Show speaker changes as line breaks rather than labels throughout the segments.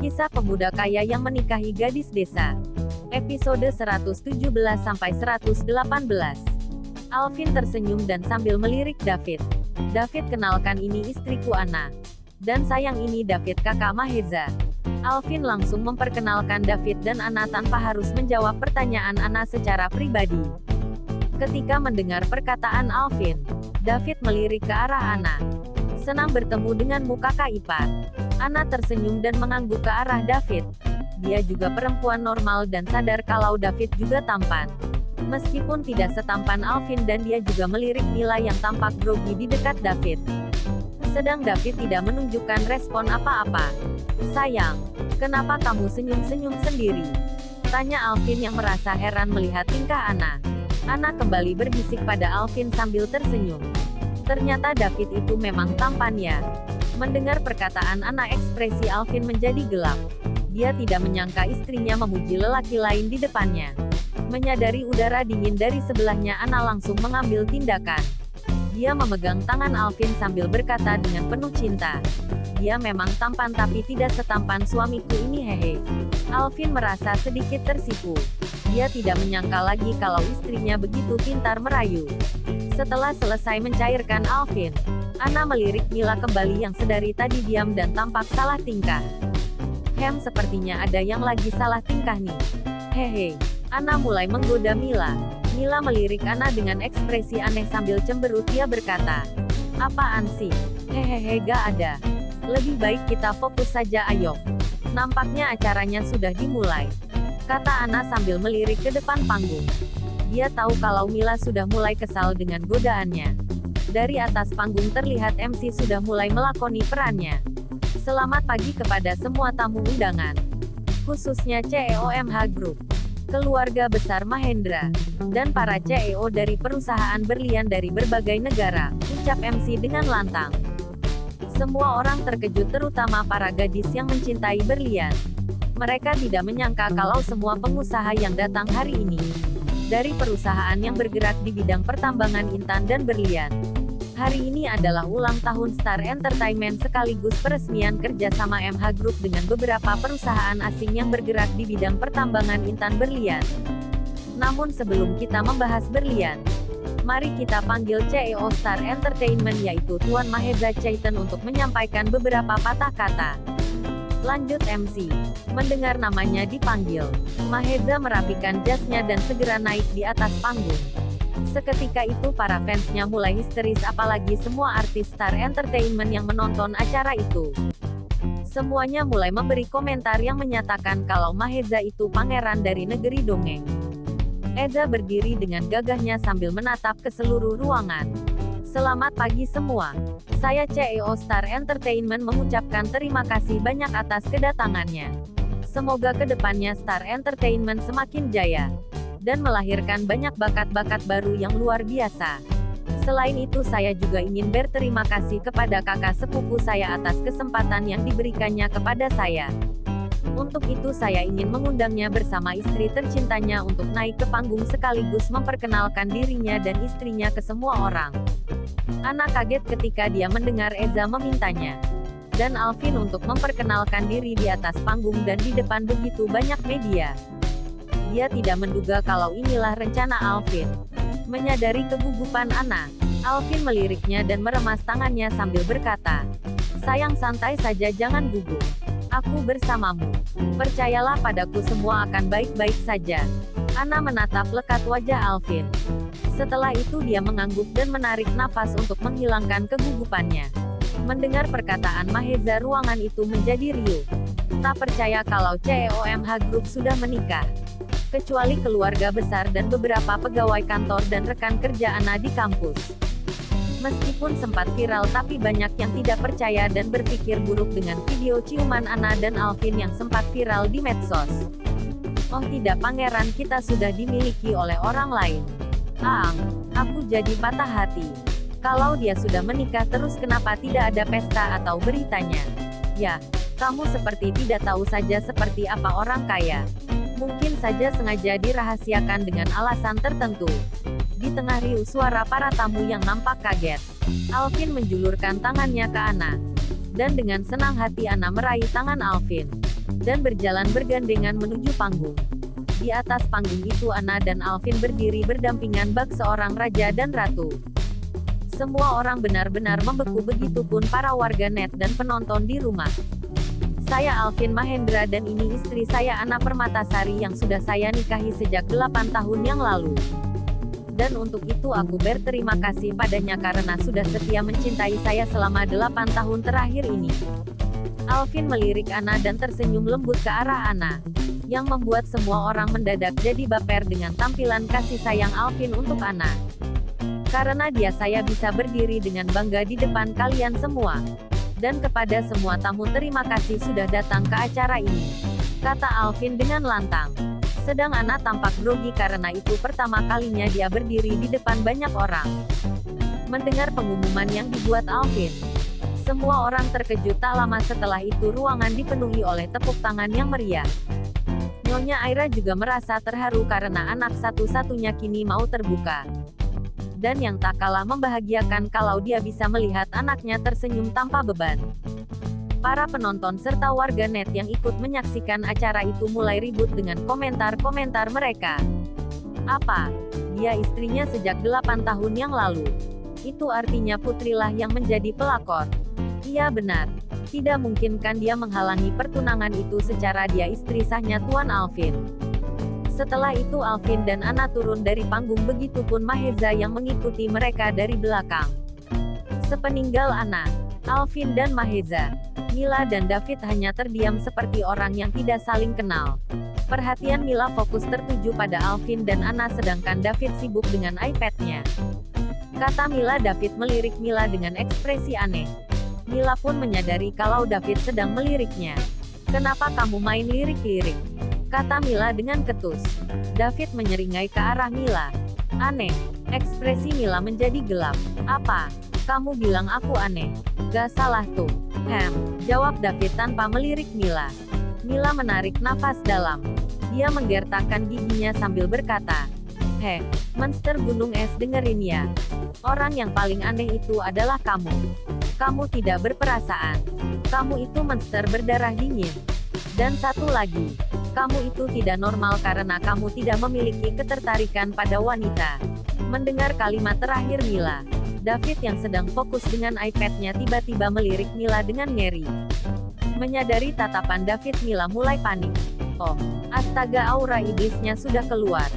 Kisah pemuda kaya yang menikahi gadis desa. Episode 117-118. Alvin tersenyum dan sambil melirik David. David, kenalkan, ini istriku Anna. Dan sayang, ini David, kakak Maheza. Alvin langsung memperkenalkan David dan Anna tanpa harus menjawab pertanyaan Anna secara pribadi. Ketika mendengar perkataan Alvin, David melirik ke arah Anna. Senang bertemu denganmu, kakak ipar. Anna tersenyum dan mengangguk ke arah David. Dia juga perempuan normal dan sadar kalau David juga tampan. Meskipun tidak setampan Alvin, dan dia juga melirik Mila yang tampak grogi di dekat David. Sedang David tidak menunjukkan respon apa-apa. Sayang, kenapa kamu senyum-senyum sendiri? Tanya Alvin yang merasa heran melihat tingkah Anna. Anna kembali berbisik pada Alvin sambil tersenyum. Ternyata David itu memang tampan ya. Mendengar perkataan Anna, ekspresi Alvin menjadi gelap. Dia tidak menyangka istrinya memuji lelaki lain di depannya. Menyadari udara dingin dari sebelahnya, Anna langsung mengambil tindakan. Dia memegang tangan Alvin sambil berkata dengan penuh cinta. Dia memang tampan tapi tidak setampan suamiku ini, hehe. Alvin merasa sedikit tersipu. Dia tidak menyangka lagi kalau istrinya begitu pintar merayu. Setelah selesai mencairkan Alvin, Anna melirik Mila kembali yang sedari tadi diam dan tampak salah tingkah. Sepertinya ada yang lagi salah tingkah nih. Hehe. Anna mulai menggoda Mila. Mila melirik Anna dengan ekspresi aneh sambil cemberut. Dia berkata, apaan sih? Hehehe, gak ada. Lebih baik kita fokus saja, ayo. Nampaknya acaranya sudah dimulai, kata Anna sambil melirik ke depan panggung. Dia tahu kalau Mila sudah mulai kesal dengan godaannya. Dari atas panggung terlihat MC sudah mulai melakoni perannya. Selamat pagi kepada semua tamu undangan, khususnya CEO-MH Group, keluarga besar Mahendra, dan para CEO dari perusahaan berlian dari berbagai negara, ucap MC dengan lantang. Semua orang terkejut, terutama para gadis yang mencintai berlian. Mereka tidak menyangka kalau semua pengusaha yang datang hari ini dari perusahaan yang bergerak di bidang pertambangan intan dan berlian. Hari ini adalah ulang tahun Star Entertainment sekaligus peresmian kerjasama MH Group dengan beberapa perusahaan asing yang bergerak di bidang pertambangan intan berlian. Namun sebelum kita membahas berlian, mari kita panggil CEO Star Entertainment, yaitu Tuan Maheza Chaiten, untuk menyampaikan beberapa patah kata. Lanjut MC. Mendengar namanya dipanggil, Maheza merapikan jasnya dan segera naik di atas panggung. Seketika itu para fansnya mulai histeris, apalagi semua artis Star Entertainment yang menonton acara itu. Semuanya mulai memberi komentar yang menyatakan kalau Maheza itu pangeran dari negeri dongeng. Eza berdiri dengan gagahnya sambil menatap ke seluruh ruangan. Selamat pagi semua. Saya CEO Star Entertainment mengucapkan terima kasih banyak atas kedatangannya. Semoga kedepannya Star Entertainment semakin jaya dan melahirkan banyak bakat-bakat baru yang luar biasa. Selain itu, saya juga ingin berterima kasih kepada kakak sepupu saya atas kesempatan yang diberikannya kepada saya. Untuk itu saya ingin mengundangnya bersama istri tercintanya untuk naik ke panggung sekaligus memperkenalkan dirinya dan istrinya ke semua orang. Anna kaget ketika dia mendengar Eza memintanya dan Alvin untuk memperkenalkan diri di atas panggung dan di depan begitu banyak media. Dia tidak menduga kalau inilah rencana Alvin. Menyadari kegugupan Anna, Alvin meliriknya dan meremas tangannya sambil berkata, sayang, santai saja, jangan gugup. Aku bersamamu. Percayalah padaku, semua akan baik-baik saja. Anna menatap lekat wajah Alvin. Setelah itu dia mengangguk dan menarik nafas untuk menghilangkan kegugupannya. Mendengar perkataan Maheza, ruangan itu menjadi riuh. Tak percaya kalau CEO-MH Group sudah menikah. Kecuali keluarga besar dan beberapa pegawai kantor dan rekan kerja Anna di kampus. Meskipun sempat viral, tapi banyak yang tidak percaya dan berpikir buruk dengan video ciuman Anna dan Alvin yang sempat viral di medsos. Oh tidak, pangeran kita sudah dimiliki oleh orang lain. Aku jadi patah hati. Kalau dia sudah menikah terus, kenapa tidak ada pesta atau beritanya? Ya, kamu seperti tidak tahu saja seperti apa orang kaya. Mungkin saja sengaja dirahasiakan dengan alasan tertentu. Di tengah riuh suara para tamu yang nampak kaget, Alvin menjulurkan tangannya ke Anna. Dan dengan senang hati Anna meraih tangan Alvin. dan berjalan bergandengan menuju panggung. Di atas panggung itu Anna dan Alvin berdiri berdampingan bak seorang raja dan ratu. Semua orang benar-benar membeku, begitupun para warganet dan penonton di rumah. Saya Alvin Mahendra dan ini istri saya Anna Permatasari yang sudah saya nikahi sejak 8 tahun yang lalu. Dan untuk itu aku berterima kasih padanya karena sudah setia mencintai saya selama 8 tahun terakhir ini. Alvin melirik Anna dan tersenyum lembut ke arah Anna, yang membuat semua orang mendadak jadi baper dengan tampilan kasih sayang Alvin untuk Anna. Karena dia saya bisa berdiri dengan bangga di depan kalian semua. Dan kepada semua tamu terima kasih sudah datang ke acara ini, kata Alvin dengan lantang. Sedang Anna tampak grogi karena itu pertama kalinya dia berdiri di depan banyak orang. Mendengar pengumuman yang dibuat Alvin, semua orang terkejut. Tak lama setelah itu ruangan dipenuhi oleh tepuk tangan yang meriah. Nyonya Aira juga merasa terharu karena anak satu-satunya kini mau terbuka. Dan yang tak kalah membahagiakan kalau dia bisa melihat anaknya tersenyum tanpa beban. Para penonton serta warganet yang ikut menyaksikan acara itu mulai ribut dengan komentar-komentar mereka. Apa? Dia istrinya sejak 8 tahun yang lalu. Itu artinya putrilah yang menjadi pelakor. Iya benar. Tidak mungkin kan dia menghalangi pertunangan itu secara dia istri sahnya Tuan Alvin. Setelah itu Alvin dan Anna turun dari panggung, begitupun Maheza yang mengikuti mereka dari belakang. Sepeninggal Anna, Alvin dan Maheza, Mila dan David hanya terdiam seperti orang yang tidak saling kenal. Perhatian Mila fokus tertuju pada Alvin dan Anna sedangkan David sibuk dengan iPad-nya. Kata Mila. David melirik Mila dengan ekspresi aneh. Mila pun menyadari kalau David sedang meliriknya. Kenapa kamu main lirik-lirik? Kata Mila dengan ketus. David menyeringai ke arah Mila. Aneh. Ekspresi Mila menjadi gelap. Apa? Kamu bilang aku aneh? Gak salah tuh. Jawab David tanpa melirik Mila. Mila menarik nafas dalam. Dia menggertakkan giginya sambil berkata, monster gunung es, dengerin ya. Orang yang paling aneh itu adalah kamu. Kamu tidak berperasaan. Kamu itu monster berdarah dingin. Dan satu lagi, kamu itu tidak normal karena kamu tidak memiliki ketertarikan pada wanita. Mendengar kalimat terakhir Mila, David yang sedang fokus dengan iPad-nya tiba-tiba melirik Mila dengan ngeri. Menyadari tatapan David, Mila mulai panik. Oh, astaga, aura iblisnya sudah keluar.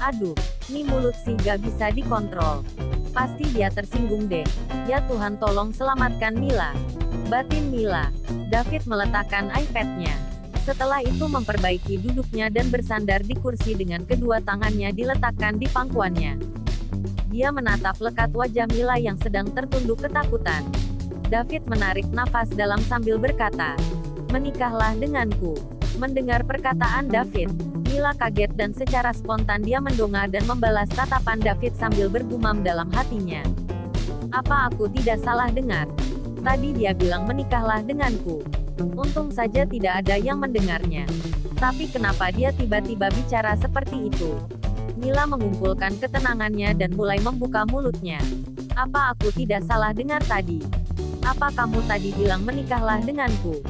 Aduh, nih mulut sih gak bisa dikontrol. Pasti dia tersinggung deh. Ya Tuhan, tolong selamatkan Mila. Batin Mila. David meletakkan iPad-nya. Setelah itu memperbaiki duduknya dan bersandar di kursi dengan kedua tangannya diletakkan di pangkuannya. Dia menatap lekat wajah Mila yang sedang tertunduk ketakutan. David menarik nafas dalam sambil berkata, menikahlah denganku. Mendengar perkataan David, Mila kaget dan secara spontan dia mendongak dan membalas tatapan David sambil bergumam dalam hatinya. Apa aku tidak salah dengar? Tadi dia bilang menikahlah denganku. Untung saja tidak ada yang mendengarnya. Tapi kenapa dia tiba-tiba bicara seperti itu? Mila mengumpulkan ketenangannya dan mulai membuka mulutnya. Apa aku tidak salah dengar tadi? Apa kamu tadi bilang menikahlah denganku?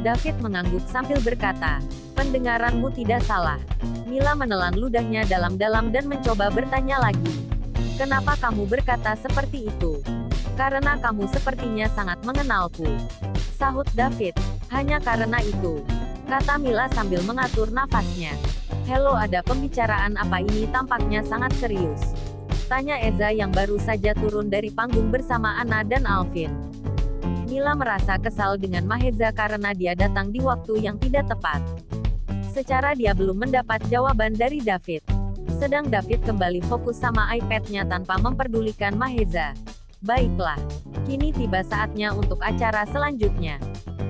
David mengangguk sambil berkata, pendengaranmu tidak salah. Mila menelan ludahnya dalam-dalam dan mencoba bertanya lagi. Kenapa kamu berkata seperti itu? Karena kamu sepertinya sangat mengenalku. Sahut David. Hanya karena itu, kata Mila sambil mengatur nafasnya. Halo, ada pembicaraan apa ini? Tampaknya sangat serius. Tanya Eza yang baru saja turun dari panggung bersama Anna dan Alvin. Mila merasa kesal dengan Maheza karena dia datang di waktu yang tidak tepat. Secara dia belum mendapat jawaban dari David. Sedang David kembali fokus sama iPad-nya tanpa memperdulikan Maheza. Baiklah, kini tiba saatnya untuk acara selanjutnya,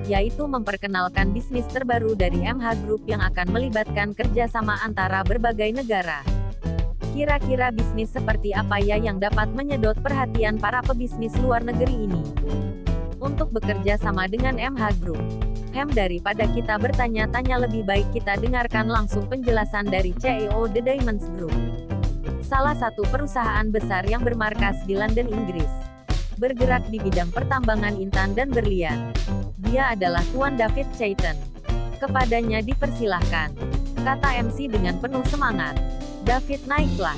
yaitu memperkenalkan bisnis terbaru dari MH Group yang akan melibatkan kerjasama antara berbagai negara. Kira-kira bisnis seperti apa ya yang dapat menyedot perhatian para pebisnis luar negeri ini? Untuk bekerja sama dengan MH Group, daripada kita bertanya-tanya lebih baik kita dengarkan langsung penjelasan dari CEO The Diamonds Group. Salah satu perusahaan besar yang bermarkas di London, Inggris. Bergerak di bidang pertambangan intan dan berlian. Dia adalah Tuan David Chayton. Kepadanya dipersilahkan, kata MC dengan penuh semangat. David, naiklah,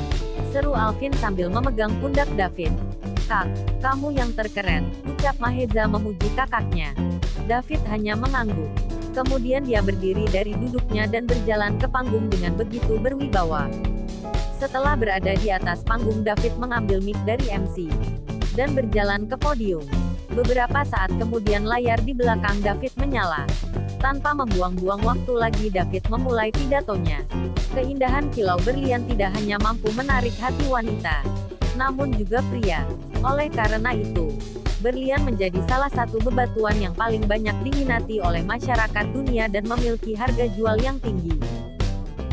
seru Alvin sambil memegang pundak David. Kak, kamu yang terkeren, ucap Maheza memuji kakaknya. David hanya mengangguk. Kemudian dia berdiri dari duduknya dan berjalan ke panggung dengan begitu berwibawa. Setelah berada di atas panggung, David mengambil mic dari MC dan berjalan ke podium. Beberapa saat kemudian layar di belakang David menyala. Tanpa membuang-buang waktu lagi, David memulai pidatonya. Keindahan kilau berlian tidak hanya mampu menarik hati wanita, namun juga pria. Oleh karena itu, berlian menjadi salah satu bebatuan yang paling banyak diminati oleh masyarakat dunia dan memiliki harga jual yang tinggi.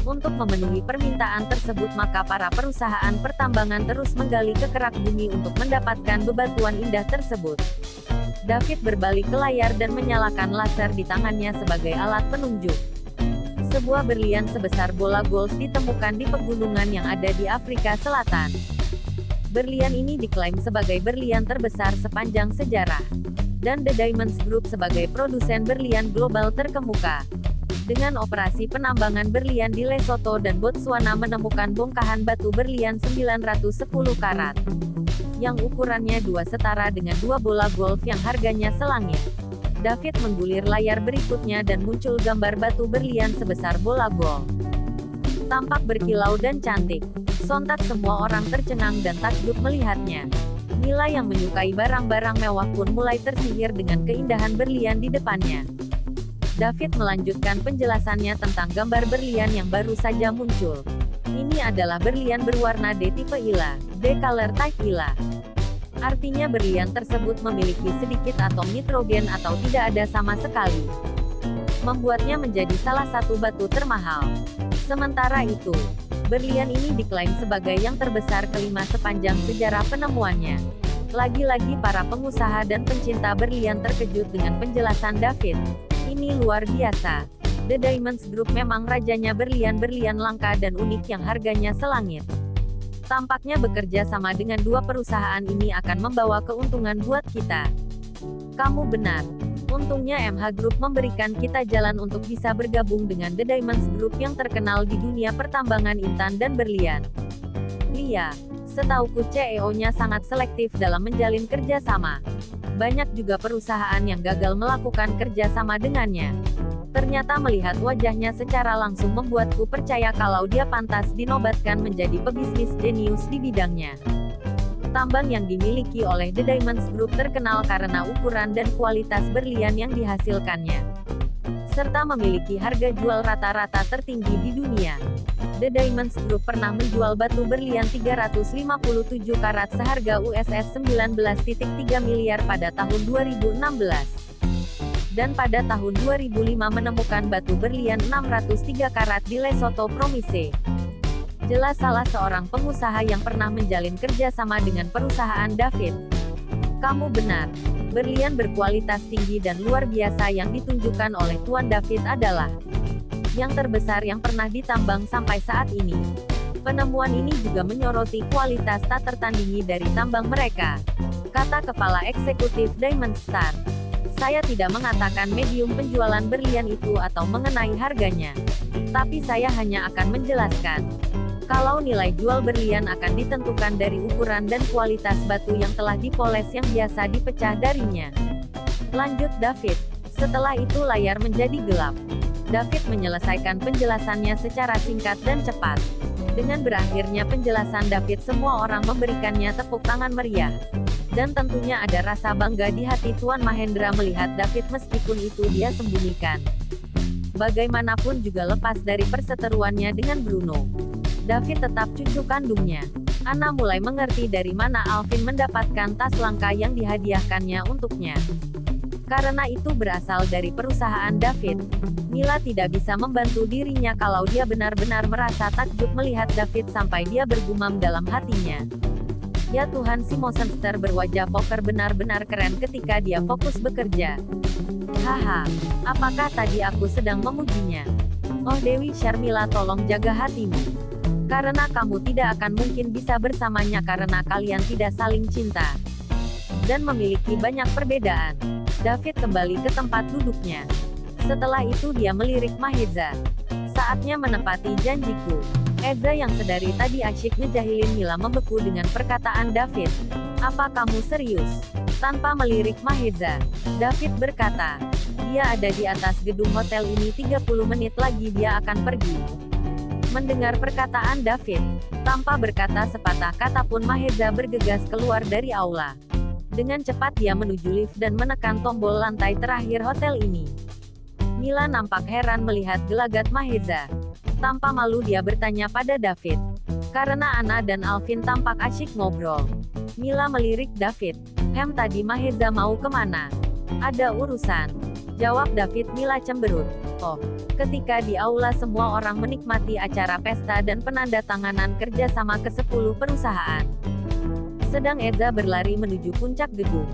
Untuk memenuhi permintaan tersebut, maka para perusahaan pertambangan terus menggali ke kerak bumi untuk mendapatkan bebatuan indah tersebut. David berbalik ke layar dan menyalakan laser di tangannya sebagai alat penunjuk. Sebuah berlian sebesar bola golf ditemukan di pegunungan yang ada di Afrika Selatan. Berlian ini diklaim sebagai berlian terbesar sepanjang sejarah, dan The Diamonds Group sebagai produsen berlian global terkemuka. Dengan operasi penambangan berlian di Lesotho dan Botswana menemukan bongkahan batu berlian 910 karat, yang ukurannya setara dengan 2 bola golf yang harganya selangit. David menggulir layar berikutnya dan muncul gambar batu berlian sebesar bola golf. Tampak berkilau dan cantik. Sontak semua orang tercengang dan takjub melihatnya. Mila yang menyukai barang-barang mewah pun mulai tersihir dengan keindahan berlian di depannya. David melanjutkan penjelasannya tentang gambar berlian yang baru saja muncul. Ini adalah berlian berwarna D tipe ILA, D color type ILA. Artinya berlian tersebut memiliki sedikit atom nitrogen atau tidak ada sama sekali, membuatnya menjadi salah satu batu termahal. Sementara itu, berlian ini diklaim sebagai yang terbesar kelima sepanjang sejarah penemuannya. Lagi-lagi para pengusaha dan pencinta berlian terkejut dengan penjelasan David. Ini luar biasa. The Diamonds Group memang rajanya berlian-berlian langka dan unik yang harganya selangit. Tampaknya bekerja sama dengan dua perusahaan ini akan membawa keuntungan buat kita. Kamu benar. Untungnya MH Group memberikan kita jalan untuk bisa bergabung dengan The Diamonds Group yang terkenal di dunia pertambangan intan dan berlian. Iya, setauku CEO-nya sangat selektif dalam menjalin kerjasama. Banyak juga perusahaan yang gagal melakukan kerjasama dengannya. Ternyata melihat wajahnya secara langsung membuatku percaya kalau dia pantas dinobatkan menjadi pebisnis jenius di bidangnya. Tambang yang dimiliki oleh The Diamonds Group terkenal karena ukuran dan kualitas berlian yang dihasilkannya, serta memiliki harga jual rata-rata tertinggi di dunia. The Diamonds Group pernah menjual batu berlian 357 karat seharga USS 19,3 miliar pada tahun 2016. Dan pada tahun 2005 menemukan batu berlian 603 karat di Lesotho Province. Jelas salah seorang pengusaha yang pernah menjalin kerjasama dengan perusahaan David. Kamu benar. Berlian berkualitas tinggi dan luar biasa yang ditunjukkan oleh Tuan David adalah yang terbesar yang pernah ditambang sampai saat ini. Penemuan ini juga menyoroti kualitas tak tertandingi dari tambang mereka, kata Kepala Eksekutif Diamond Star. Saya tidak mengatakan medium penjualan berlian itu atau mengenai harganya, tapi saya hanya akan menjelaskan kalau nilai jual berlian akan ditentukan dari ukuran dan kualitas batu yang telah dipoles yang biasa dipecah darinya. Lanjut David. Setelah itu layar menjadi gelap. David menyelesaikan penjelasannya secara singkat dan cepat. Dengan berakhirnya penjelasan David, semua orang memberikannya tepuk tangan meriah. Dan tentunya ada rasa bangga di hati Tuan Mahendra melihat David meskipun itu dia sembunyikan. Bagaimanapun juga lepas dari perseteruannya dengan Bruno, David tetap cucu kandungnya. Anna mulai mengerti dari mana Alvin mendapatkan tas langka yang dihadiahkannya untuknya. Karena itu berasal dari perusahaan David. Mila tidak bisa membantu dirinya kalau dia benar-benar merasa takjub melihat David sampai dia bergumam dalam hatinya. Ya Tuhan, si monster berwajah poker benar-benar keren ketika dia fokus bekerja. Haha, apakah tadi aku sedang memujinya? Oh Dewi Sharmila, tolong jaga hatimu. Karena kamu tidak akan mungkin bisa bersamanya karena kalian tidak saling cinta dan memiliki banyak perbedaan. David kembali ke tempat duduknya. Setelah itu dia melirik Maheza. Saatnya menepati janjiku. Eza yang sedari tadi asyik ngejahilin Mila membeku dengan perkataan David. Apa kamu serius? Tanpa melirik Maheza, David berkata. Dia ada di atas gedung hotel ini 30 menit lagi dia akan pergi. Mendengar perkataan David, tanpa berkata sepatah kata pun Maheza bergegas keluar dari aula. Dengan cepat dia menuju lift dan menekan tombol lantai terakhir hotel ini. Mila nampak heran melihat gelagat Maheza. Tanpa malu dia bertanya pada David. Karena Anna dan Alvin tampak asyik ngobrol. Mila melirik David. Tadi Maheza mau kemana? Ada urusan. Jawab David. Mila cemberut. Oh, ketika di aula semua orang menikmati acara pesta dan penandatanganan kerjasama ke-10 perusahaan. Sedang Eza berlari menuju puncak gedung.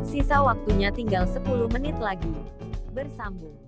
Sisa waktunya tinggal 10 menit lagi. Bersambung.